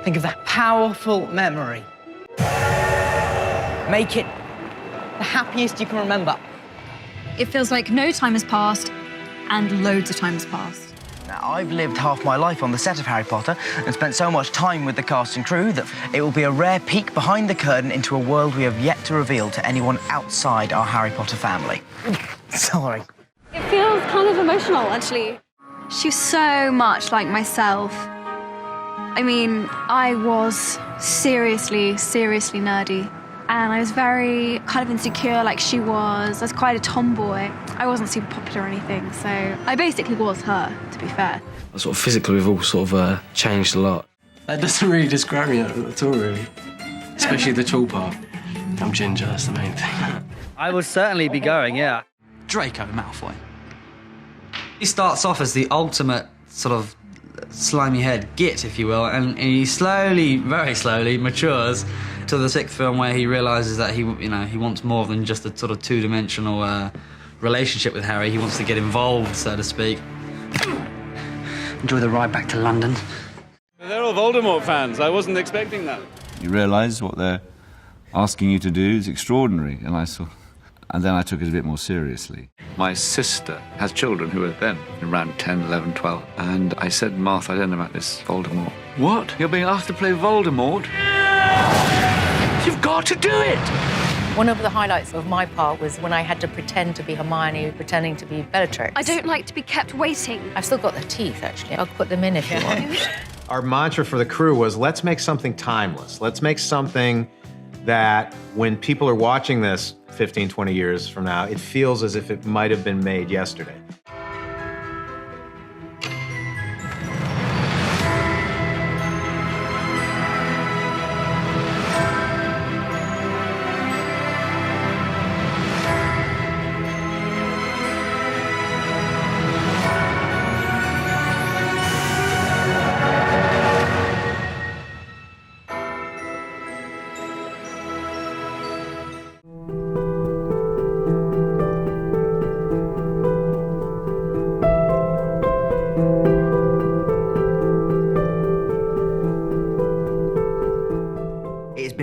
Think of that powerful memory. Make it the happiest you can remember. It feels like no time has passed and loads of time has passed. Now, I've lived half my life on the set of Harry Potter and spent so much time with the cast and crew that it will be a rare peek behind the curtain into a world we have yet to reveal to anyone outside our Harry Potter family. Sorry. It feels kind of emotional, actually. She's so much like myself. I mean, I was seriously nerdy. And I was very kind of insecure like she was. I was quite a tomboy. I wasn't super popular or anything, so I basically was her, to be fair. Sort of physically, we've all sort of changed a lot. That doesn't really describe me at all, really. Especially the tall part. I'm ginger, that's the main thing. I would certainly be going, yeah. Draco Malfoy. He starts off as the ultimate sort of slimy head git, if you will, and he slowly, very slowly, matures to the sixth film where he realises that he wants more than just a sort of two-dimensional relationship with Harry. He wants to get involved, so to speak. Enjoy the ride back to London. They're all Voldemort fans. I wasn't expecting that. You realise what they're asking you to do is extraordinary, and then I took it a bit more seriously. My sister has children who are then around 10, 11, 12, and I said, Martha, I don't know about this Voldemort. What? You're being asked to play Voldemort? You've got to do it! One of the highlights of my part was when I had to pretend to be Hermione, pretending to be Bellatrix. I don't like to be kept waiting. I've still got the teeth, actually. I'll put them in if you want. Our mantra for the crew was, let's make something timeless. Let's make something that when people are watching this 15, 20 years from now, it feels as if it might have been made yesterday.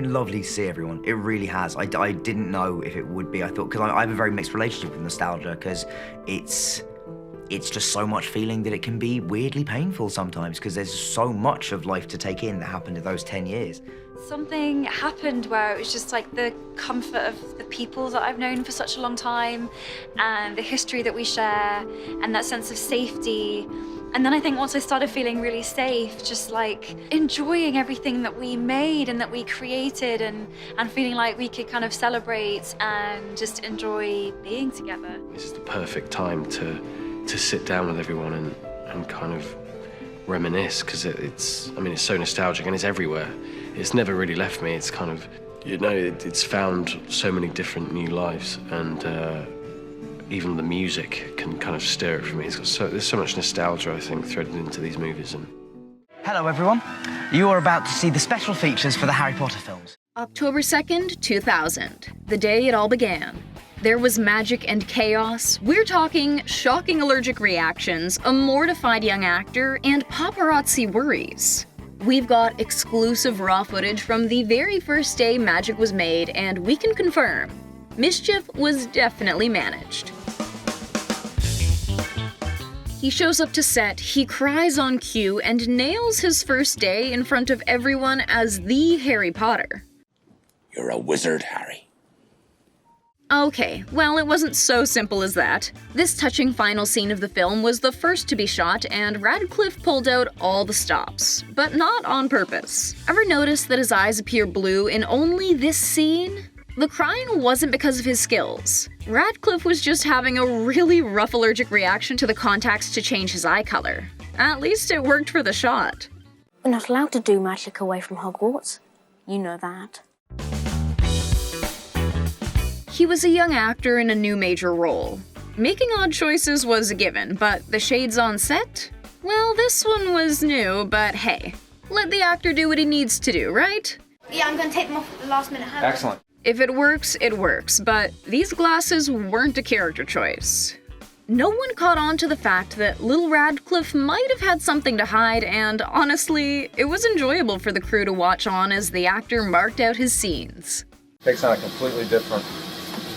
Lovely to see everyone. It really has. I didn't know if it would be. I thought, because I have a very mixed relationship with nostalgia, because it's just so much feeling that it can be weirdly painful sometimes, because there's so much of life to take in that happened in those 10 years. Something happened where it was just like the comfort of the people that I've known for such a long time and the history that we share and that sense of safety. And then I think once I started feeling really safe, just like enjoying everything that we made and that we created and feeling like we could kind of celebrate and just enjoy being together. This is the perfect time to sit down with everyone and kind of reminisce, because it's so nostalgic and it's everywhere. It's never really left me. It's kind of, it's found so many different new lives, and even the music can kind of stir it for me. There's so much nostalgia, I think, threaded into these movies. Hello, everyone. You are about to see the special features for the Harry Potter films. October 2nd, 2000, the day it all began. There was magic and chaos. We're talking shocking allergic reactions, a mortified young actor, and paparazzi worries. We've got exclusive raw footage from the very first day magic was made, and we can confirm mischief was definitely managed. He shows up to set, he cries on cue, and nails his first day in front of everyone as the Harry Potter. You're a wizard, Harry. Okay, well, it wasn't so simple as that. This touching final scene of the film was the first to be shot, and Radcliffe pulled out all the stops, but not on purpose. Ever notice that his eyes appear blue in only this scene? The crying wasn't because of his skills. Radcliffe was just having a really rough allergic reaction to the contacts to change his eye color. At least it worked for the shot. We're not allowed to do magic away from Hogwarts. You know that. He was a young actor in a new major role. Making odd choices was a given, but the shades on set? Well, this one was new, but hey, let the actor do what he needs to do, right? Yeah, I'm gonna take them off at the last minute. Excellent. If it works, but these glasses weren't a character choice. No one caught on to the fact that little Radcliffe might have had something to hide, and honestly, it was enjoyable for the crew to watch on as the actor marked out his scenes. Takes on a completely different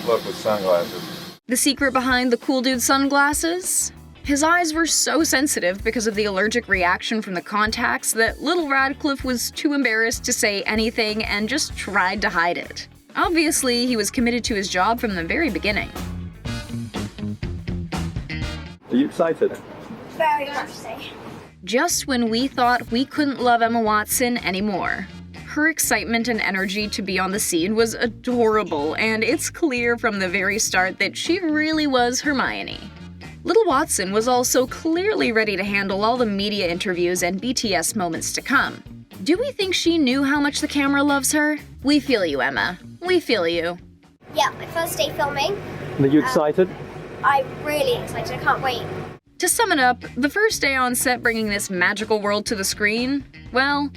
look with sunglasses. The secret behind the cool dude sunglasses? His eyes were so sensitive because of the allergic reaction from the contacts that little Radcliffe was too embarrassed to say anything and just tried to hide it. Obviously, he was committed to his job from the very beginning. Are you excited? Very much so. Just when we thought we couldn't love Emma Watson anymore. Her excitement and energy to be on the scene was adorable, and it's clear from the very start that she really was Hermione. Little Watson was also clearly ready to handle all the media interviews and BTS moments to come. Do we think she knew how much the camera loves her? We feel you, Emma. We feel you. Yeah, my first day filming. Are you excited? I'm really excited. I can't wait. To sum it up, the first day on set bringing this magical world to the screen, well,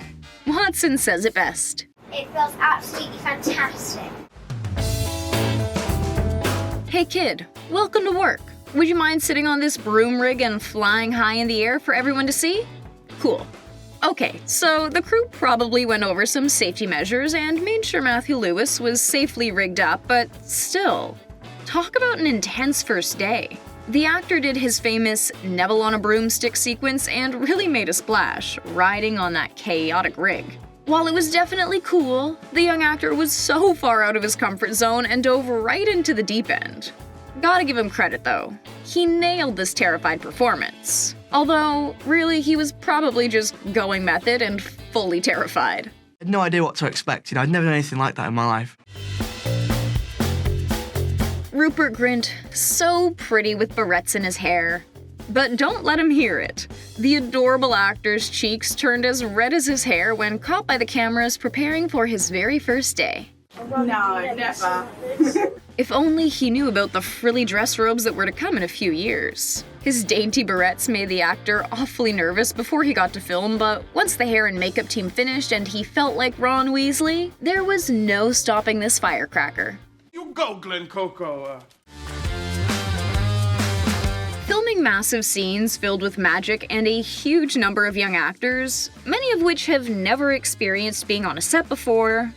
Watson says it best. It feels absolutely fantastic. Hey kid, welcome to work. Would you mind sitting on this broom rig and flying high in the air for everyone to see? Cool. Okay, so the crew probably went over some safety measures and made sure Matthew Lewis was safely rigged up, but still. Talk about an intense first day. The actor did his famous Neville on a broomstick sequence and really made a splash, riding on that chaotic rig. While it was definitely cool, the young actor was so far out of his comfort zone and dove right into the deep end. Gotta give him credit though. He nailed this terrified performance. Although, really, he was probably just going method and fully terrified. I had no idea what to expect. I'd never done anything like that in my life. Rupert Grint, so pretty with barrettes in his hair. But don't let him hear it. The adorable actor's cheeks turned as red as his hair when caught by the cameras preparing for his very first day. No, never. If only he knew about the frilly dress robes that were to come in a few years. His dainty barrettes made the actor awfully nervous before he got to film, but once the hair and makeup team finished and he felt like Ron Weasley, there was no stopping this firecracker. You go, Glen Coco. Filming massive scenes filled with magic and a huge number of young actors, many of which have never experienced being on a set before,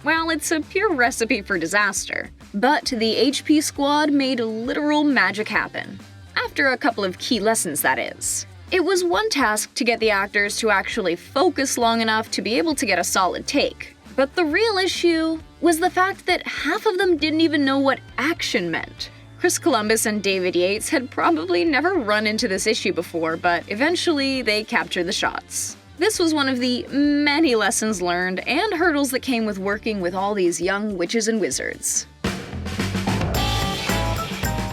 well, it's a pure recipe for disaster. But the HP squad made literal magic happen. After a couple of key lessons, that is. It was one task to get the actors to actually focus long enough to be able to get a solid take. But the real issue was the fact that half of them didn't even know what action meant. Chris Columbus and David Yates had probably never run into this issue before, but eventually they captured the shots. This was one of the many lessons learned and hurdles that came with working with all these young witches and wizards.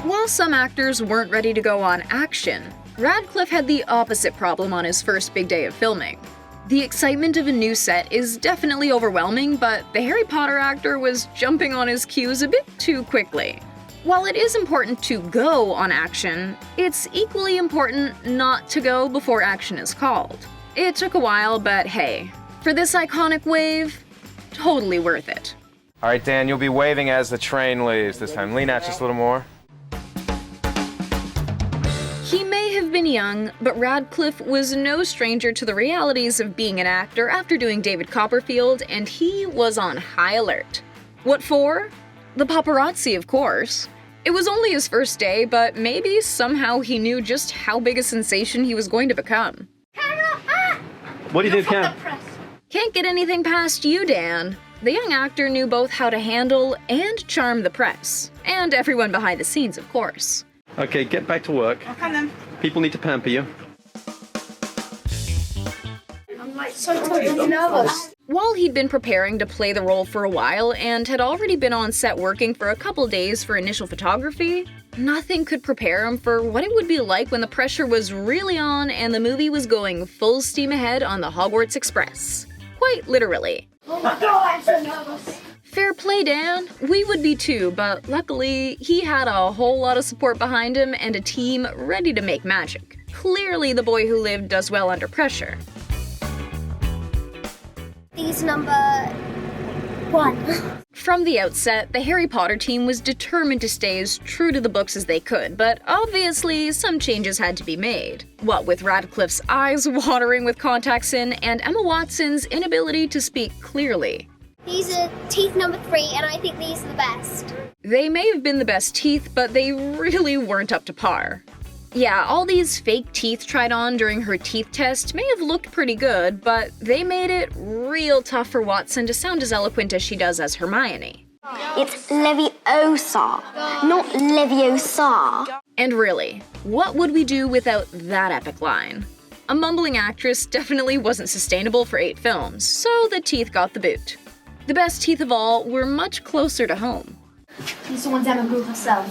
While some actors weren't ready to go on action, Radcliffe had the opposite problem on his first big day of filming. The excitement of a new set is definitely overwhelming, but the Harry Potter actor was jumping on his cues a bit too quickly. While it is important to go on action, it's equally important not to go before action is called. It took a while, but hey, for this iconic wave, totally worth it. All right, Dan, you'll be waving as the train leaves this time. Lean out just a little more. He may have been young, but Radcliffe was no stranger to the realities of being an actor after doing David Copperfield, and he was on high alert. What for? The paparazzi, of course. It was only his first day, but maybe somehow he knew just how big a sensation he was going to become. What do you do, Cam? Can't get anything past you, Dan. The young actor knew both how to handle and charm the press. And everyone behind the scenes, of course. Okay, get back to work. Okay then. People need to pamper you. I'm like so totally nervous. While he'd been preparing to play the role for a while and had already been on set working for a couple days for initial photography, nothing could prepare him for what it would be like when the pressure was really on and the movie was going full steam ahead on the Hogwarts Express. Quite literally. Oh my god, I'm so nervous. Fair play, Dan. We would be too, but luckily, he had a whole lot of support behind him and a team ready to make magic. Clearly, the boy who lived does well under pressure. He's number 1. From the outset, the Harry Potter team was determined to stay as true to the books as they could, but obviously some changes had to be made. What with Radcliffe's eyes watering with contacts in, and Emma Watson's inability to speak clearly. These are teeth number 3, and I think these are the best. They may have been the best teeth, but they really weren't up to par. Yeah, all these fake teeth tried on during her teeth test may have looked pretty good, but they made it real tough for Watson to sound as eloquent as she does as Hermione. It's Leviosa, not Leviosa. And really, what would we do without that epic line? A mumbling actress definitely wasn't sustainable for 8 films, so the teeth got the boot. The best teeth of all were much closer to home. These are the ones Emma grew herself.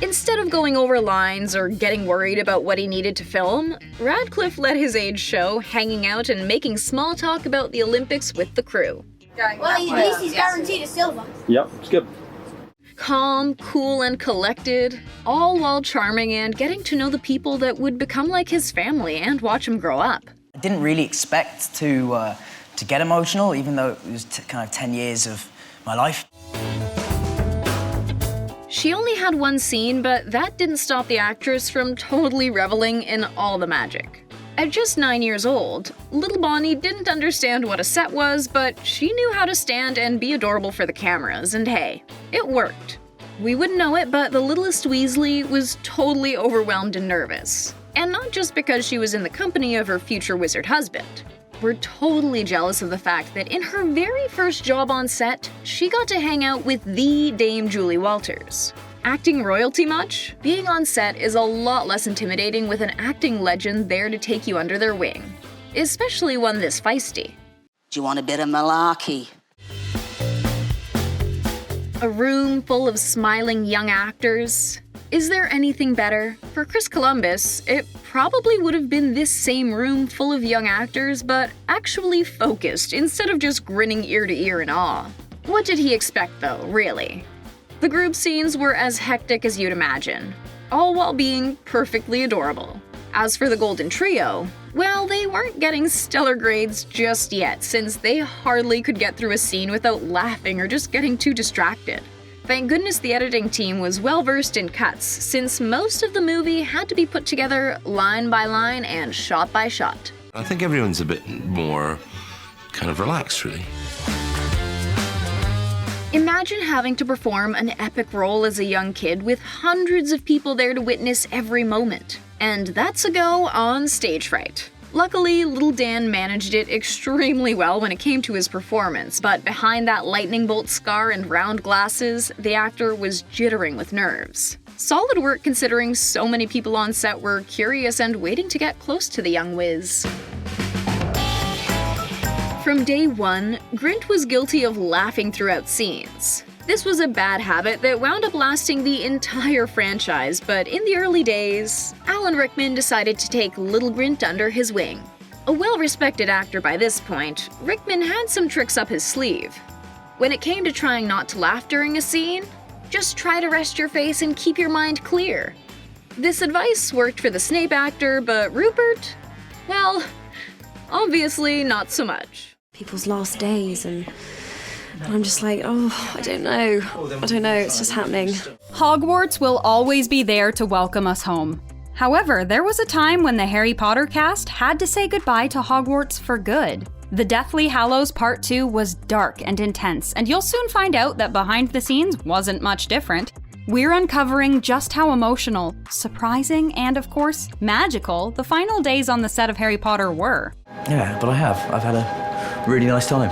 Instead of going over lines or getting worried about what he needed to film, Radcliffe let his age show, hanging out and making small talk about the Olympics with the crew. Well, at least he's guaranteed a silver. Yep, it's good. Calm, cool, and collected, all while charming and getting to know the people that would become like his family and watch him grow up. I didn't really expect to get emotional, even though it was kind of 10 years of my life. She only had one scene, but that didn't stop the actress from totally reveling in all the magic. At just 9 years old, little Bonnie didn't understand what a set was, but she knew how to stand and be adorable for the cameras, and hey, it worked. We wouldn't know it, but the littlest Weasley was totally overwhelmed and nervous. And not just because she was in the company of her future wizard husband. We're totally jealous of the fact that in her very first job on set, she got to hang out with the Dame Julie Walters. Acting royalty much? Being on set is a lot less intimidating with an acting legend there to take you under their wing. Especially one this feisty. Do you want a bit of malarkey? A room full of smiling young actors. Is there anything better? For Chris Columbus, it probably would have been this same room full of young actors, but actually focused instead of just grinning ear to ear in awe. What did he expect though, really? The group scenes were as hectic as you'd imagine, all while being perfectly adorable. As for the Golden Trio, well, they weren't getting stellar grades just yet, since they hardly could get through a scene without laughing or just getting too distracted. Thank goodness the editing team was well versed in cuts, since most of the movie had to be put together line by line and shot by shot. I think everyone's a bit more kind of relaxed, really. Imagine having to perform an epic role as a young kid with hundreds of people there to witness every moment. And that's a go on stage fright. Luckily, little Dan managed it extremely well when it came to his performance, but behind that lightning bolt scar and round glasses, the actor was jittering with nerves. Solid work considering so many people on set were curious and waiting to get close to the young whiz. From day one, Grint was guilty of laughing throughout scenes. This was a bad habit that wound up lasting the entire franchise, but in the early days, Alan Rickman decided to take Little Grint under his wing. A well-respected actor by this point, Rickman had some tricks up his sleeve. When it came to trying not to laugh during a scene, just try to rest your face and keep your mind clear. This advice worked for the Snape actor, but Rupert? Well, obviously not so much. People's last days and I'm just like, oh, I don't know, it's just happening. Hogwarts will always be there to welcome us home. However, there was a time when the Harry Potter cast had to say goodbye to Hogwarts for good. The Deathly Hallows Part 2 was dark and intense, and you'll soon find out that behind the scenes wasn't much different. We're uncovering just how emotional, surprising, and of course, magical the final days on the set of Harry Potter were. Yeah, but I've had a really nice time.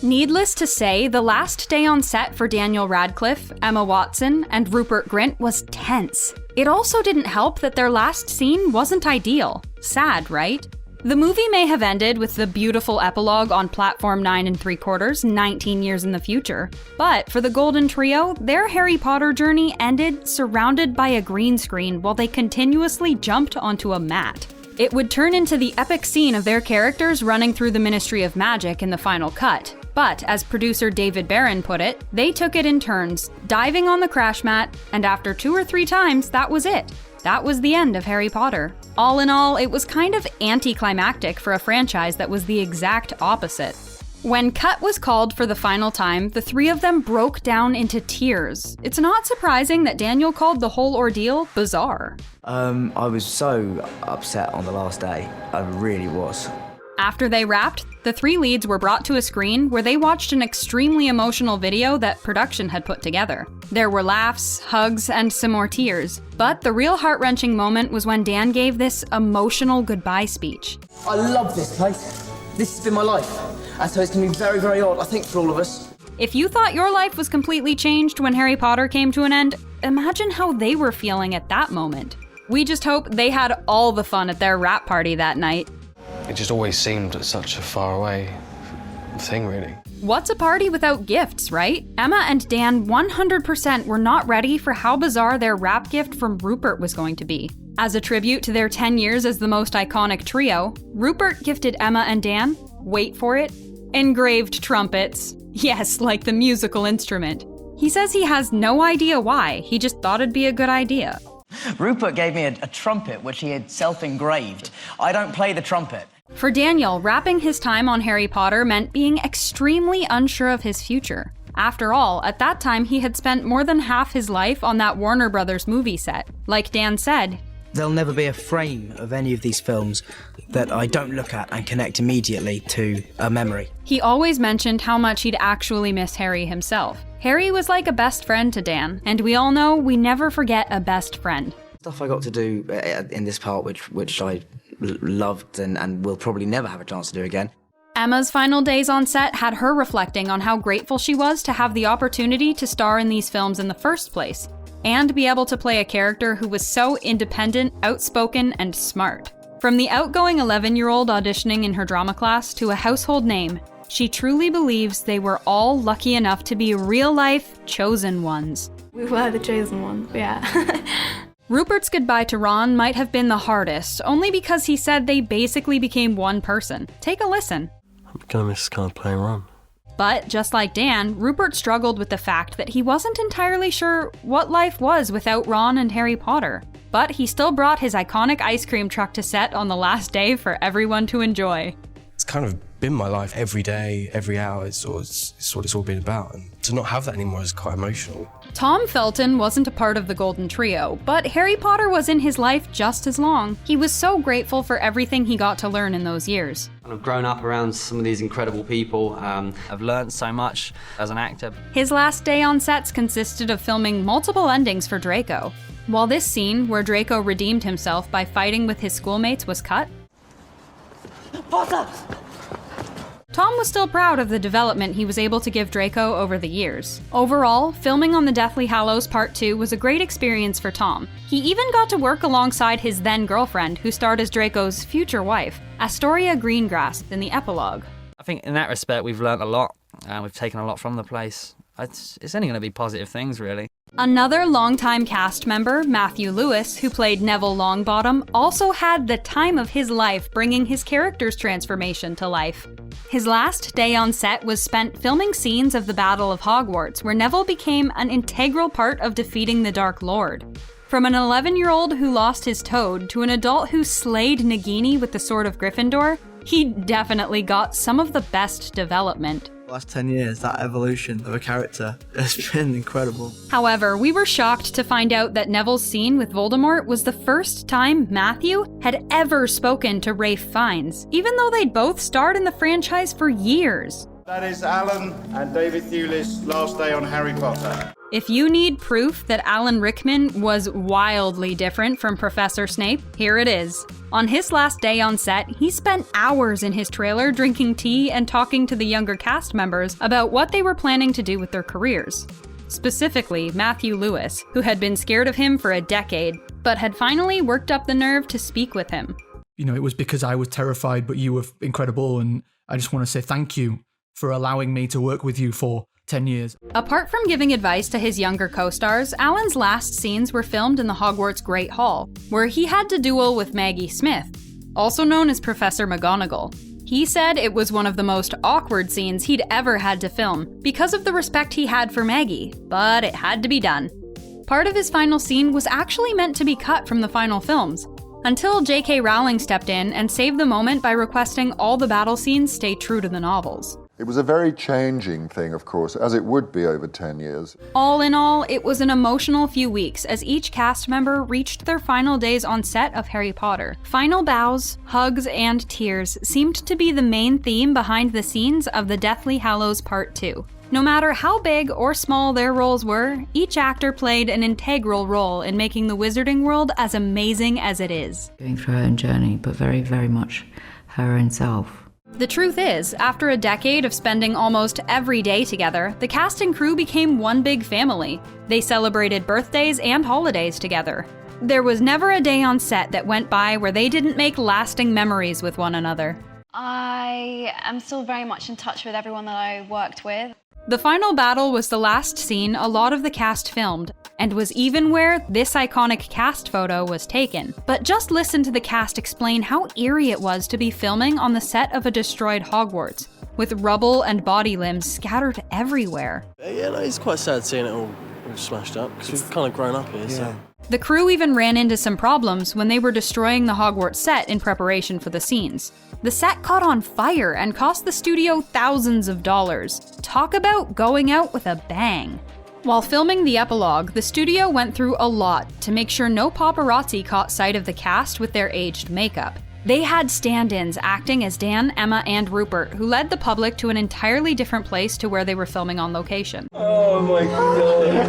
Needless to say, the last day on set for Daniel Radcliffe, Emma Watson, and Rupert Grint was tense. It also didn't help that their last scene wasn't ideal. Sad, right? The movie may have ended with the beautiful epilogue on platform 9 3/4, 19 years in the future. But for the Golden Trio, their Harry Potter journey ended surrounded by a green screen while they continuously jumped onto a mat. It would turn into the epic scene of their characters running through the Ministry of Magic in the final cut. But, as producer David Barron put it, they took it in turns, diving on the crash mat, and after 2 or 3 times, that was it. That was the end of Harry Potter. All in all, it was kind of anticlimactic for a franchise that was the exact opposite. When cut was called for the final time, the three of them broke down into tears. It's not surprising that Daniel called the whole ordeal bizarre. I was so upset on the last day. I really was. After they wrapped, the three leads were brought to a screen where they watched an extremely emotional video that production had put together. There were laughs, hugs, and some more tears. But the real heart-wrenching moment was when Dan gave this emotional goodbye speech. I love this place. This has been my life. And so it's going to be very, very odd, I think, for all of us. If you thought your life was completely changed when Harry Potter came to an end, imagine how they were feeling at that moment. We just hope they had all the fun at their wrap party that night. It just always seemed such a far away thing, really. What's a party without gifts, right? Emma and Dan 100% were not ready for how bizarre their wrap gift from Rupert was going to be. As a tribute to their 10 years as the most iconic trio, Rupert gifted Emma and Dan, wait for it, engraved trumpets. Yes, like the musical instrument. He says he has no idea why, he just thought it'd be a good idea. Rupert gave me a trumpet which he had self-engraved. I don't play the trumpet. For Daniel, wrapping his time on Harry Potter meant being extremely unsure of his future. After all, at that time he had spent more than half his life on that Warner Brothers movie set. Like Dan said, There'll never be a frame of any of these films that I don't look at and connect immediately to a memory. He always mentioned how much he'd actually miss Harry himself. Harry was like a best friend to Dan, and we all know we never forget a best friend. Stuff I got to do in this part which I loved and will probably never have a chance to do again. Emma's final days on set had her reflecting on how grateful she was to have the opportunity to star in these films in the first place, and be able to play a character who was so independent, outspoken, and smart. From the outgoing 11-year-old auditioning in her drama class to a household name, she truly believes they were all lucky enough to be real-life chosen ones. We were the chosen ones, yeah. Rupert's goodbye to Ron might have been the hardest, only because he said they basically became one person. Take a listen. I'm gonna miss kind of playing Ron. But, just like Dan, Rupert struggled with the fact that he wasn't entirely sure what life was without Ron and Harry Potter. But he still brought his iconic ice cream truck to set on the last day for everyone to enjoy. It's kind of been my life every day, every hour. It's what it's all been about. And to not have that anymore is quite emotional. Tom Felton wasn't a part of the Golden Trio, but Harry Potter was in his life just as long. He was so grateful for everything he got to learn in those years. I've grown up around some of these incredible people. I've learned so much as an actor. His last day on sets consisted of filming multiple endings for Draco. While this scene, where Draco redeemed himself by fighting with his schoolmates, was cut, Potter! Tom was still proud of the development he was able to give Draco over the years. Overall, filming on the Deathly Hallows Part 2 was a great experience for Tom. He even got to work alongside his then-girlfriend, who starred as Draco's future wife, Astoria Greengrass, in the epilogue. I think in that respect we've learnt a lot, and we've taken a lot from the place. It's only going to be positive things, really. Another longtime cast member, Matthew Lewis, who played Neville Longbottom, also had the time of his life bringing his character's transformation to life. His last day on set was spent filming scenes of the Battle of Hogwarts, where Neville became an integral part of defeating the Dark Lord. From an 11-year-old who lost his toad to an adult who slayed Nagini with the Sword of Gryffindor, he definitely got some of the best development. The last 10 years, that evolution of a character has been incredible. However, we were shocked to find out that Neville's scene with Voldemort was the first time Matthew had ever spoken to Ralph Fiennes, even though they'd both starred in the franchise for years. That is Alan and David Thewlis' last day on Harry Potter. If you need proof that Alan Rickman was wildly different from Professor Snape, here it is. On his last day on set, he spent hours in his trailer drinking tea and talking to the younger cast members about what they were planning to do with their careers. Specifically, Matthew Lewis, who had been scared of him for a decade, but had finally worked up the nerve to speak with him. You know, it was because I was terrified, but you were incredible, and I just want to say thank you for allowing me to work with you for 10 years. Apart from giving advice to his younger co-stars, Alan's last scenes were filmed in the Hogwarts Great Hall, where he had to duel with Maggie Smith, also known as Professor McGonagall. He said it was one of the most awkward scenes he'd ever had to film, because of the respect he had for Maggie, but it had to be done. Part of his final scene was actually meant to be cut from the final films, until J.K. Rowling stepped in and saved the moment by requesting all the battle scenes stay true to the novels. It was a very changing thing, of course, as it would be over 10 years. All in all, it was an emotional few weeks as each cast member reached their final days on set of Harry Potter. Final bows, hugs, and tears seemed to be the main theme behind the scenes of the Deathly Hallows Part 2. No matter how big or small their roles were, each actor played an integral role in making the wizarding world as amazing as it is. Going through her own journey, but very, very much her own self. The truth is, after a decade of spending almost every day together, the cast and crew became one big family. They celebrated birthdays and holidays together. There was never a day on set that went by where they didn't make lasting memories with one another. I am still very much in touch with everyone that I worked with. The final battle was the last scene a lot of the cast filmed, and was even where this iconic cast photo was taken. But just listen to the cast explain how eerie it was to be filming on the set of a destroyed Hogwarts, with rubble and body limbs scattered everywhere. Yeah, no, it's quite sad seeing it all smashed up, because we've kind of grown up here, so... The crew even ran into some problems when they were destroying the Hogwarts set in preparation for the scenes. The set caught on fire and cost the studio thousands of dollars. Talk about going out with a bang. While filming the epilogue, the studio went through a lot to make sure no paparazzi caught sight of the cast with their aged makeup. They had stand-ins acting as Dan, Emma, and Rupert, who led the public to an entirely different place to where they were filming on location. Oh my god.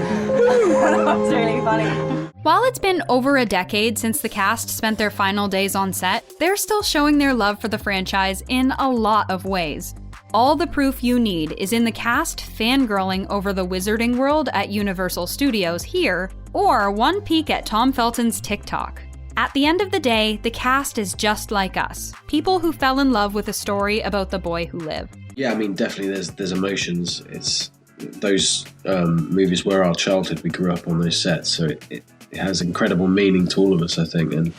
That's really funny. While it's been over a decade since the cast spent their final days on set, they're still showing their love for the franchise in a lot of ways. All the proof you need is in the cast fangirling over the wizarding world at Universal Studios here, or one peek at Tom Felton's TikTok. At the end of the day, the cast is just like us, people who fell in love with a story about the boy who lived. Yeah, I mean, definitely there's emotions. It's those movies were our childhood. We grew up on those sets, so it has incredible meaning to all of us, I think. And